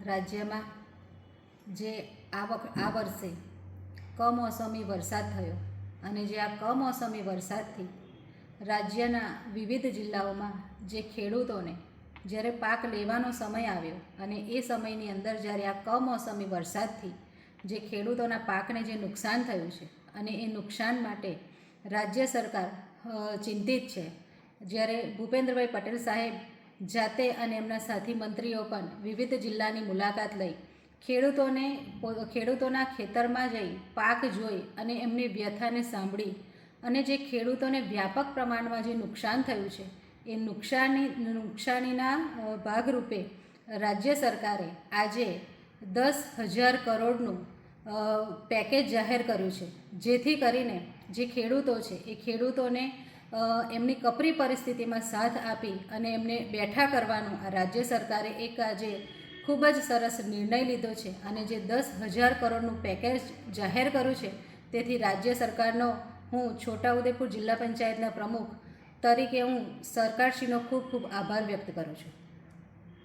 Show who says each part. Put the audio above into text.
Speaker 1: રાજ્યમાં જે આ વર્ષે કમોસમી વરસાદ થયો અને જે આ કમોસમી વરસાદથી રાજ્યના વિવિધ જિલ્લાઓમાં જે ખેડૂતોને જ્યારે પાક લેવાનો સમય આવ્યો અને એ સમયની અંદર જ્યારે આ કમોસમી વરસાદથી જે ખેડૂતોના પાકને જે નુકસાન થયું છે અને એ નુકસાન માટે રાજ્ય સરકાર ચિંતિત છે, જ્યારે ભૂપેન્દ્રભાઈ પટેલ સાહેબ જાતે અને એમના સાથી મંત્રીઓ પણ વિવિધ જિલ્લાની મુલાકાત લઈ ખેડૂતોના ખેતરમાં જઈ પાક જોઈ અને એમની વ્યથાને સાંભળી અને જે ખેડૂતોને વ્યાપક પ્રમાણમાં જે નુકસાન થયું છે એ નુકસાનીના ભાગરૂપે રાજ્ય સરકારે આજે 10,000 કરોડનું પેકેજ જાહેર કર્યું છે, જેથી કરીને જે ખેડૂતો છે એ ખેડૂતોને એમની કપરી પરિસ્થિતિમાં સાથ આપી અને એમને બેઠા કરવાનો આ રાજ્ય સરકારે એક આજે ખૂબ જ સરસ નિર્ણય લીધો છે અને જે 10,000 કરોડનું પેકેજ જાહેર કર્યું છે, તેથી રાજ્ય સરકારનો હું છોટાઉદેપુર જિલ્લા પંચાયતના પ્રમુખ તરીકે હું સરકારશ્રીનો ખૂબ ખૂબ આભાર વ્યક્ત કરું છું.